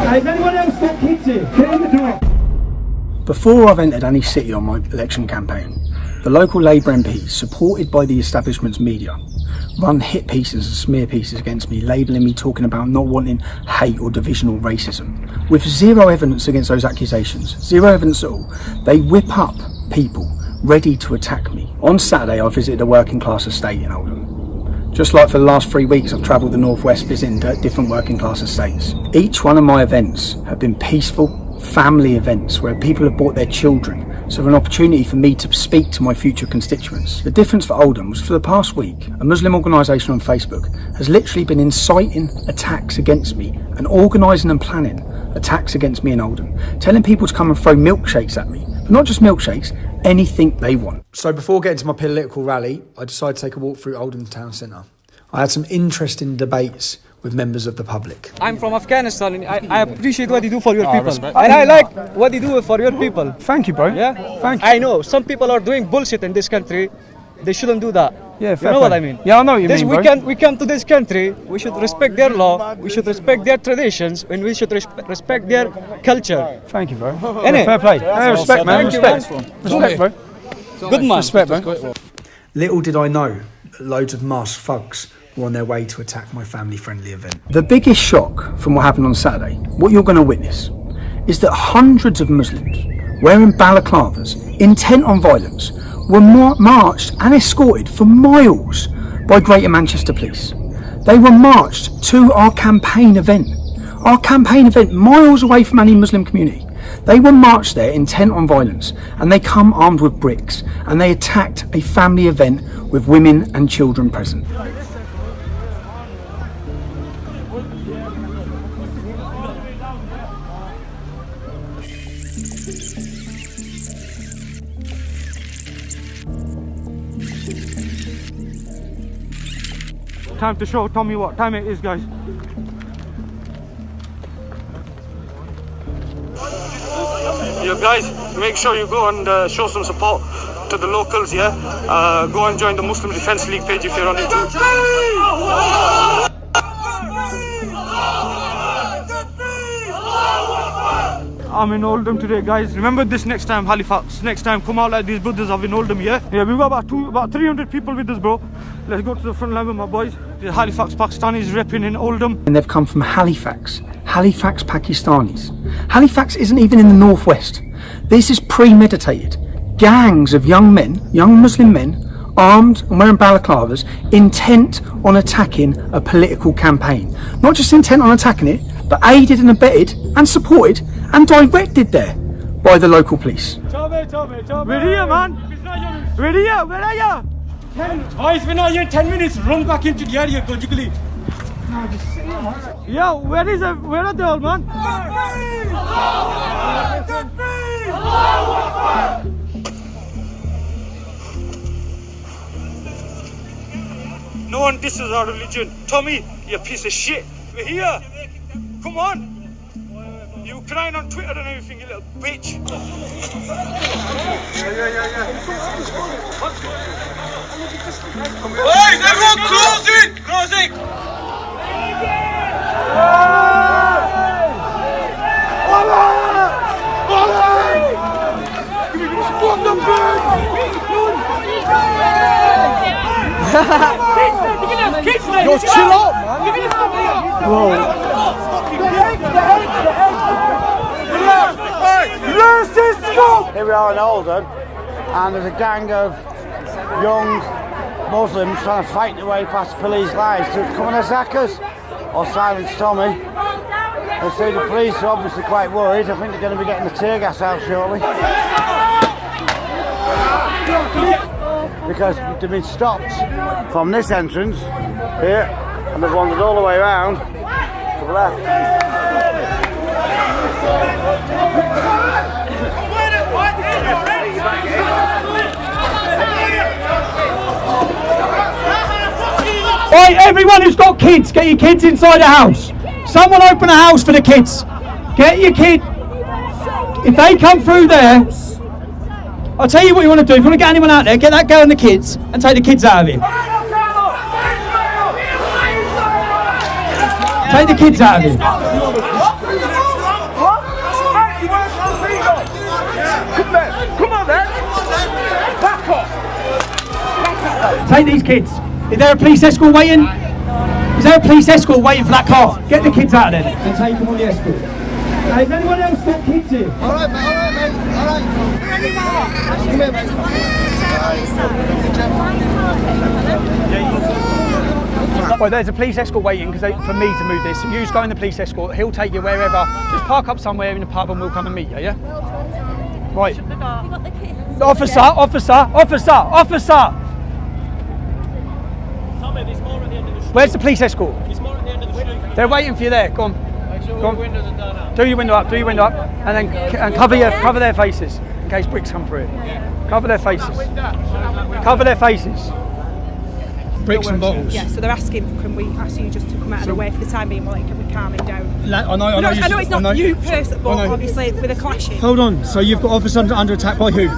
Has anyone else got kids here? Get in the door. Before I've entered any city on my election campaign, the local Labour MPs, supported by the establishment's media, run hit pieces and smear pieces against me, labelling me talking about not wanting hate or division or racism. With zero evidence against those accusations, zero evidence at all, they whip up people ready to attack me. On Saturday I visited a working class estate in Oldham. Just like for the last 3 weeks I've travelled the northwest visiting different working class estates. Each one of my events have been peaceful family events where people have brought their children, so an opportunity for me to speak to my future constituents. The difference for Oldham was for the past week, a Muslim organisation on Facebook has literally been inciting attacks against me and organising and planning attacks against me in Oldham, telling people to come and throw milkshakes at me, but not just milkshakes, anything they want. So before getting to my political rally, I decided to take a walk through Oldham town centre. I had some interesting debates with members of the public. I'm from Afghanistan and I appreciate what you do for your people. And I like what you do for your people. Thank you, bro. Yeah? Thank you. I know some people are doing bullshit in this country. They shouldn't do that. Yeah, fair you know play. what I mean? Yeah, I know what you mean, bro. We come to this country, we should respect their law, we should respect their traditions, and we should respect their culture. Thank you, bro. Yeah, fair play. Yeah, respect, man. Respect. Respect, bro. Good man. Respect, bro. Little did I know that loads of masked thugs were on their way to attack my family-friendly event. The biggest shock from what happened on Saturday, what you're going to witness, is that hundreds of Muslims wearing balaclavas, intent on violence, were marched and escorted for miles by Greater Manchester Police. They were marched to our campaign event miles away from any Muslim community. They were marched there intent on violence, and they come armed with bricks and they attacked a family event with women and children present. Time to show Tommy what time it is, guys. You guys, make sure you go and show some support to the locals, yeah? Go and join the Muslim Defence League page if you're on YouTube. I'm in Oldham today, guys. Remember this next time, Halifax. Next time, come out like these brothers have in Oldham, yeah? Yeah, we've got about 300 people with us, bro. Let's go to the front line with my boys. The Halifax Pakistanis repping in Oldham. And they've come from Halifax Pakistanis. Halifax isn't even in the northwest. This is premeditated. Gangs of young men, young Muslim men, armed and wearing balaclavas, intent on attacking a political campaign. Not just intent on attacking it, but aided and abetted and supported and directed there by the local police. We're here, man. We're here. Where are you? Guys, we're not here in 10 minutes. Run back into the area, logically. Yeah, where are they all, man? No one disses our religion. Tommy, you piece of shit. We're here. Come on. You crying on Twitter and everything, you little bitch. Boys, everyone close it! Close it! Yo, chill out, man. Whoa. Here we are in Oldham, and there's a gang of young Muslims trying to fight their way past the police lines to come and attack us or silence Tommy. They say the police are obviously quite worried. I think they're going to be getting the tear gas out shortly, because they've been stopped from this entrance here, and they've wandered all the way around to the left. Right, everyone who's got kids, get your kids inside the house. Someone open a house for the kids. Get your kid. If they come through there, I'll tell you what you want to do. If you want to get anyone out there, get that girl and the kids and take the kids out of here. Take the kids out of here. take these kids. Is there a police escort waiting? Is there a police escort waiting for that car? Get the kids out of there and take them on the escort. Has anyone else got kids here? Alright, mate, alright. Well, there's a police escort waiting for me to move this. So you just go in the police escort, he'll take you wherever. Just park up somewhere in the pub and we'll come and meet you, yeah? Right. Officer! Where's the police escort? They're waiting for you there, go on. Go on. Do your window up, and then cover their faces in case bricks come through. Cover their faces. Cover their faces. Bricks and bottles. Yeah, so they're asking, can we ask you just to come out of the way for the time being, like, can we calm him down? I know it's not you personally, but obviously with a clashing. Hold on, so you've got officers under attack by who?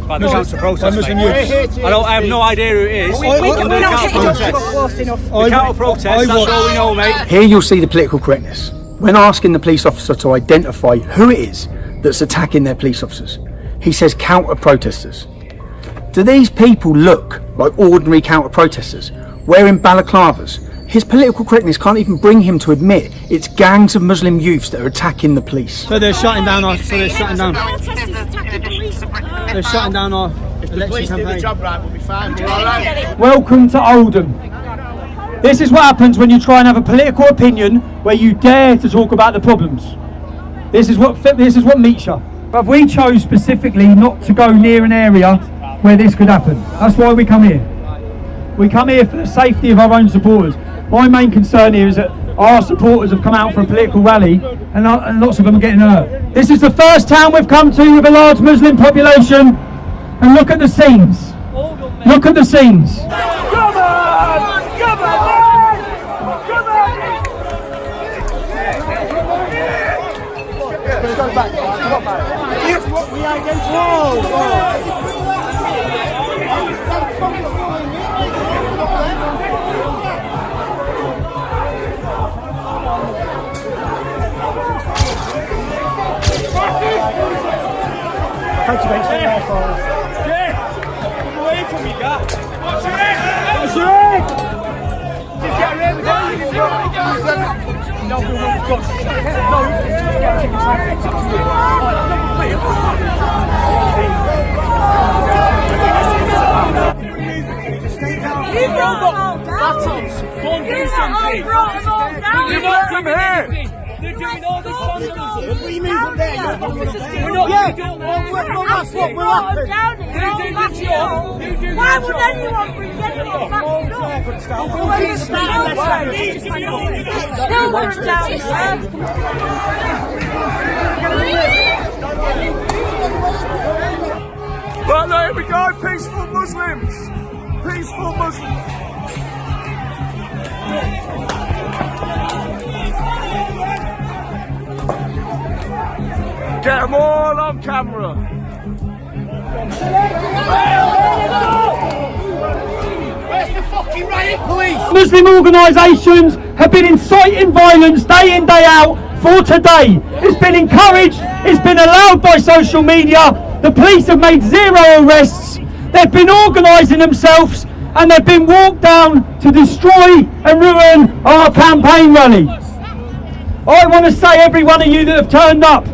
By the council protest, Muslim mate. youth. I have no idea who it is. We're not getting up to it close enough. The counter protest, that's all we know, mate. Here you'll see the political correctness. When asking the police officer to identify who it is that's attacking their police officers, he says counter protesters. Do these people look like ordinary counter protesters wearing balaclavas? His political correctness can't even bring him to admit it's gangs of Muslim youths that are attacking the police. So they're shutting down our. They're shutting down our election campaign. Welcome to Oldham. This is what happens when you try and have a political opinion where you dare to talk about the problems. This is what meets you. But we chose specifically not to go near an area where this could happen. That's why we come here. We come here for the safety of our own supporters. My main concern here is that our supporters have come out for a political rally and lots of them are getting hurt. This is the first town we've come to with a large Muslim population, and look at the scenes. Look at the scenes. Come on! Come on! Come on! Go back. Here's what we are against. Thank you, mate. Away from me, guy. What's your name? Just get rid of it. You brought them all down. You brought them all down. You want them here? They're doing all this vandalism. If we move them there, We're not that's what we're after. Why would anyone bring anyone back Well, there we go, peaceful Muslims. Peaceful Muslims. Get them all on camera. Where's the fucking riot police? Muslim organisations have been inciting violence day in, day out for today. It's been encouraged, it's been allowed by social media. The police have made 0 arrests. They've been organising themselves and they've been walked down to destroy and ruin our campaign rally. I want to say, every one of you that have turned up,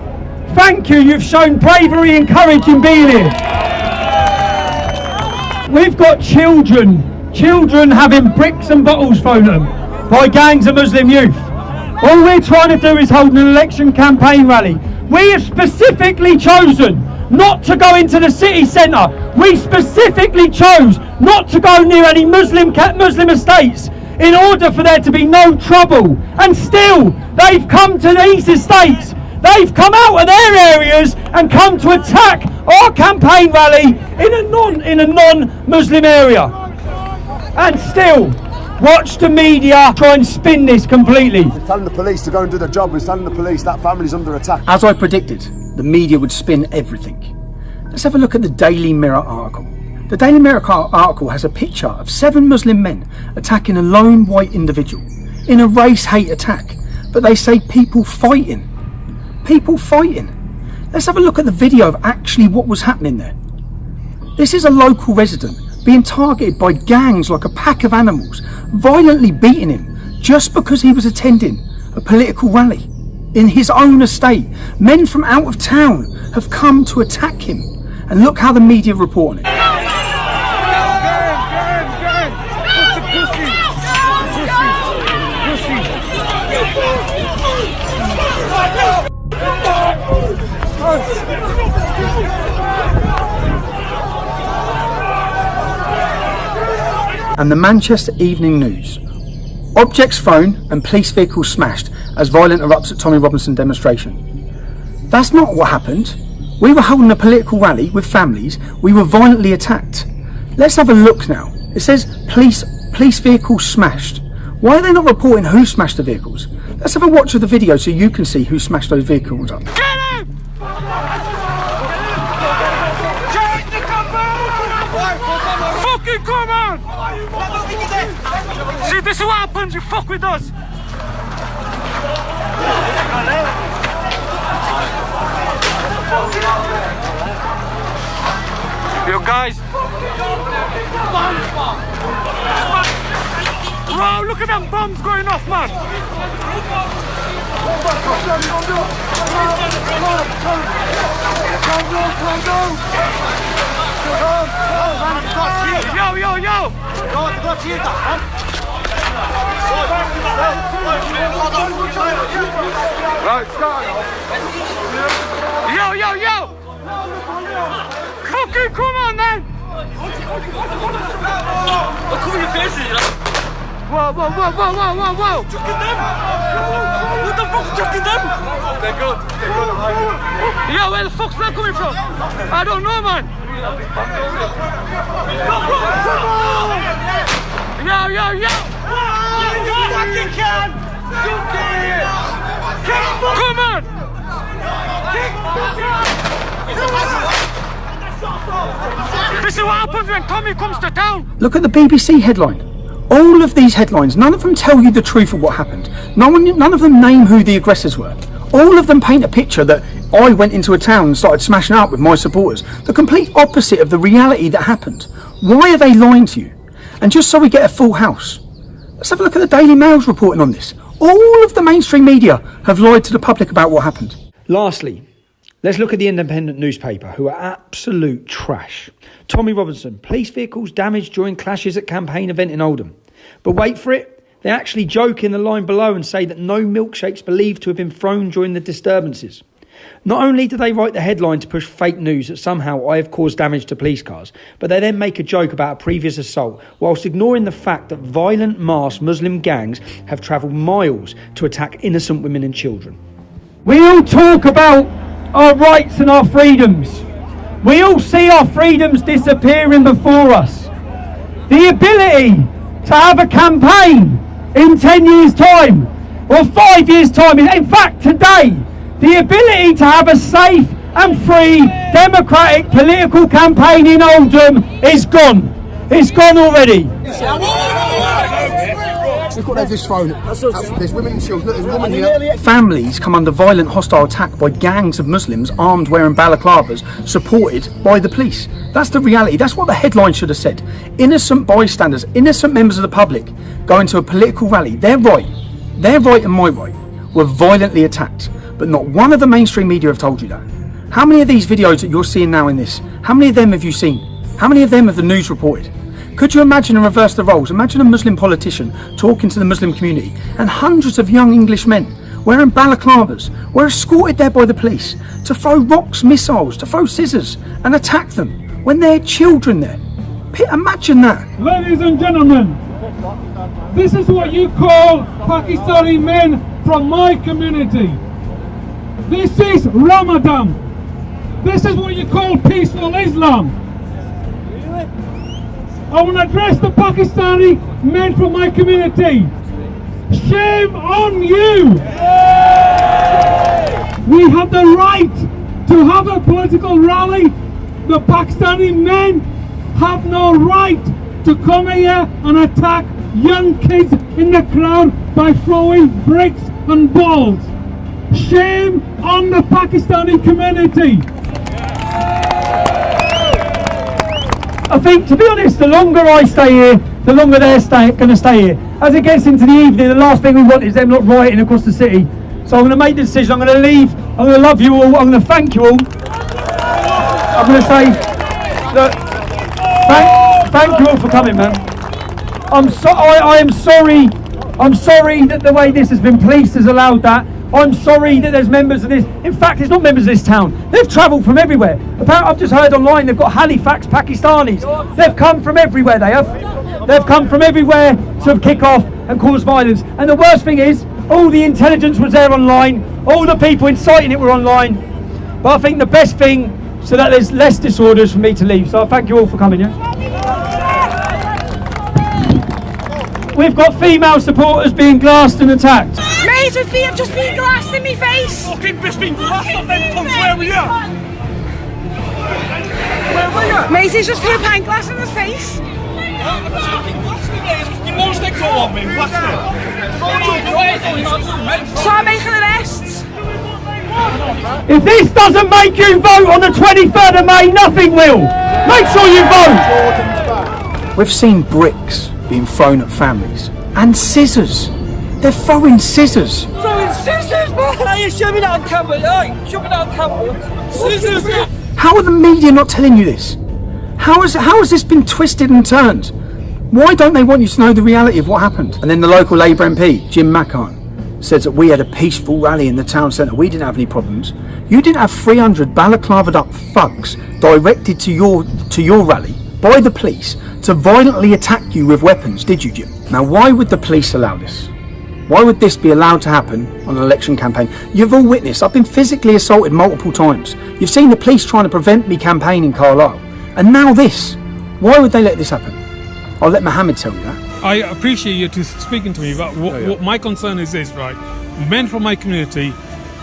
thank you, you've shown bravery and courage in being here. We've got children having bricks and bottles thrown at them by gangs of Muslim youth. All we're trying to do is hold an election campaign rally. We have specifically chosen not to go into the city centre. We specifically chose not to go near any Muslim estates in order for there to be no trouble. And still, they've come to these estates. They've come out of their areas and come to attack our campaign rally in a non-Muslim area. And still, watch the media try and spin this completely. Telling the police to go and do their job, is telling the police that family's under attack. As I predicted, the media would spin everything. Let's have a look at the Daily Mirror article. The Daily Mirror article has a picture of 7 Muslim men attacking a lone white individual in a race hate attack, but they say people fighting. People fighting. Let's have a look at the video of actually what was happening there. This is a local resident being targeted by gangs like a pack of animals, violently beating him just because he was attending a political rally in his own estate. Men from out of town have come to attack him, and look how the media report on it. And the Manchester Evening News. Objects thrown and police vehicles smashed as violence erupts at Tommy Robinson demonstration. That's not what happened. We were holding a political rally with families. We were violently attacked. Let's have a look now. It says police vehicles smashed. Why are they not reporting who smashed the vehicles? Let's have a watch of the video so you can see who smashed those vehicles up. Get him! Fucking come on! See, this is what happens, you fuck with us! Yo guys! Bro, look at them bombs going off, man! Yo, yo, yo! Yo, yo, yo! Fucking come on, man! Whoa, whoa, whoa, whoa, whoa, whoa, whoa! What the fuck's chucking them? They're good. Yo, where the fuck's that coming from? I don't know, man. Yo, yo, yo! You fucking can! Come on! This is what happens when Tommy comes to town. Look at the BBC headline. All of these headlines, none of them tell you the truth of what happened. None of them name who the aggressors were. All of them paint a picture that I went into a town and started smashing up with my supporters. The complete opposite of the reality that happened. Why are they lying to you? And just so we get a full house, let's have a look at the Daily Mail's reporting on this. All of the mainstream media have lied to the public about what happened. Lastly, let's look at the Independent newspaper, who are absolute trash. Tommy Robinson, police vehicles damaged during clashes at campaign event in Oldham. But wait for it, they actually joke in the line below and say that no milkshakes believed to have been thrown during the disturbances. Not only do they write the headline to push fake news that somehow I have caused damage to police cars, but they then make a joke about a previous assault, whilst ignoring the fact that violent masked Muslim gangs have travelled miles to attack innocent women and children. We all talk about our rights and our freedoms. We all see our freedoms disappearing before us. The ability to have a campaign in 10 years' time, or 5 years' time, in fact today, the ability to have a safe and free democratic political campaign in Oldham is gone. It's gone already. Look what they've just thrown. There's women and children. There's a woman here. Families come under violent hostile attack by gangs of Muslims armed wearing balaclavas supported by the police. That's the reality. That's what the headline should have said. Innocent bystanders, innocent members of the public going to a political rally. Their right and my right were violently attacked. But not one of the mainstream media have told you that. How many of these videos that you're seeing now in this, how many of them have you seen? How many of them have the news reported? Could you imagine and reverse the roles? Imagine a Muslim politician talking to the Muslim community and hundreds of young English men wearing balaclavas were escorted there by the police to throw rocks, missiles, to throw scissors and attack them when there are children there. Imagine that. Ladies and gentlemen, this is what you call Pakistani men from my community. This is Ramadan. This is what you call peaceful Islam. I want to address the Pakistani men from my community. Shame on you! We have the right to have a political rally. The Pakistani men have no right to come here and attack young kids in the crowd by throwing bricks and balls. Shame on the Pakistani community. I think, to be honest, the longer I stay here, the longer they're going to stay here. As it gets into the evening, the last thing we want is them not rioting across the city. So I'm going to make the decision. I'm going to leave. I'm going to love you all. I'm going to thank you all. I'm going to say, look, thank you all for coming, man. I am sorry. I'm sorry that the way this has been policed has allowed that. I'm sorry that there's members of this. In fact, it's not members of this town. They've travelled from everywhere. Apparently, I've just heard online they've got Halifax Pakistanis. They've come from everywhere. They have. They've come from everywhere to kick off and cause violence. And the worst thing is, all the intelligence was there online. All the people inciting it were online. But I think the best thing, so that there's less disorders, for me to leave. So I thank you all for coming. Yeah. We've got female supporters being glassed and attacked. Mate, have just been glassed in my face. Fucking just been glassed off them cunts. Where were you? Where were you? Mate, he's just threw a pint glass in his face. You most they call on me, bastard. So I'm making arrests. If this doesn't make you vote on the 23rd of May, nothing will. Make sure you vote. We've seen bricks being thrown at families and scissors. They're throwing scissors. Throwing scissors, man! Are you showing that on camera? Showing that on camera. Scissors! How are the media not telling you this? How has this been twisted and turned? Why don't they want you to know the reality of what happened? And then the local Labour MP, Jim Mackart, says that we had a peaceful rally in the town centre. We didn't have any problems. You didn't have 300 balaclavaed up thugs directed to your rally by the police to violently attack you with weapons, did you, Jim? Now, why would the police allow this? Why would this be allowed to happen on an election campaign? You've all witnessed, I've been physically assaulted multiple times. You've seen the police trying to prevent me campaigning in Carlisle. And now this. Why would they let this happen? I'll let Mohammed tell you that. I appreciate you speaking to me, but what my concern is this, right? Men from my community,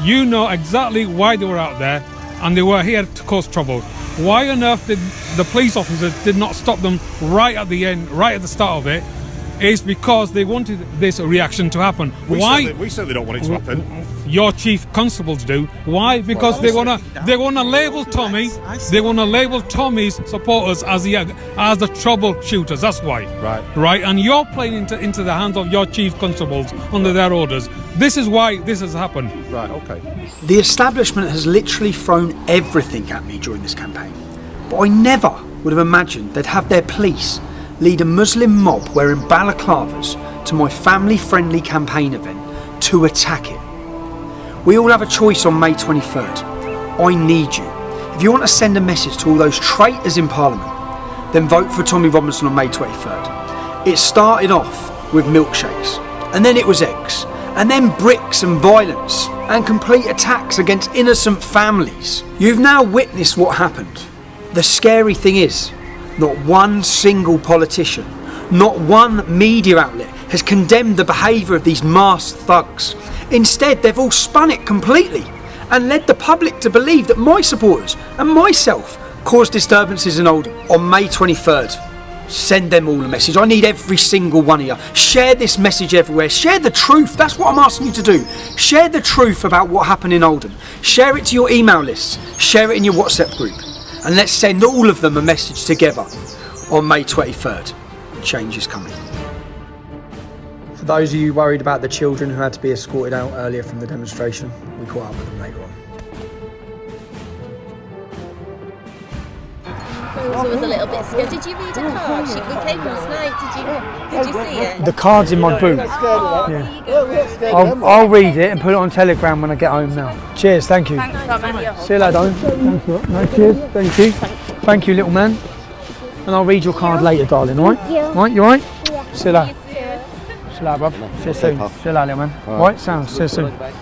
you know exactly why they were out there, and they were here to cause trouble. Why on earth did the police officers did not stop them right at the end, right at the start of it? Is because they wanted this reaction to happen. Why? We certainly don't want it to happen. Your chief constables do. Why? Because they wanna label Tommy. They wanna label Tommy's supporters as the troubleshooters. That's why. Right. And you're playing into the hands of your chief constables under their orders. This is why this has happened. Right. Okay. The establishment has literally thrown everything at me during this campaign. But I never would have imagined they'd have their police lead a Muslim mob wearing balaclavas to my family-friendly campaign event to attack it. We all have a choice on May 23rd. I need you. If you want to send a message to all those traitors in Parliament, then vote for Tommy Robinson on May 23rd. It started off with milkshakes, and then it was eggs, and then bricks and violence, and complete attacks against innocent families. You've now witnessed what happened. The scary thing is, not one single politician, not one media outlet has condemned the behaviour of these masked thugs. Instead, they've all spun it completely and led the public to believe that my supporters and myself caused disturbances in Oldham. On May 23rd, send them all a message. I need every single one of you. Share this message everywhere. Share the truth. That's what I'm asking you to do. Share the truth about what happened in Oldham. Share it to your email lists. Share it in your WhatsApp group. And let's send all of them a message together on May 23rd. Change is coming. For those of you worried about the children who had to be escorted out earlier from the demonstration, we caught up with them later on. Rosa was a little bit scared. Did you read a card? We came last night. Did you see it? The card's in my boot. I'll read it and put it on Telegram when I get home now. Cheers, thank you. Thanks, Tom. See you later. Thanks a lot. No, cheers, thank you. Thank you, little man. And I'll read your card later, darling, alright? Right, you alright? Yeah. See you later. See you later, bruv. See you soon. See you later, little man. Alright, sounds. See you soon.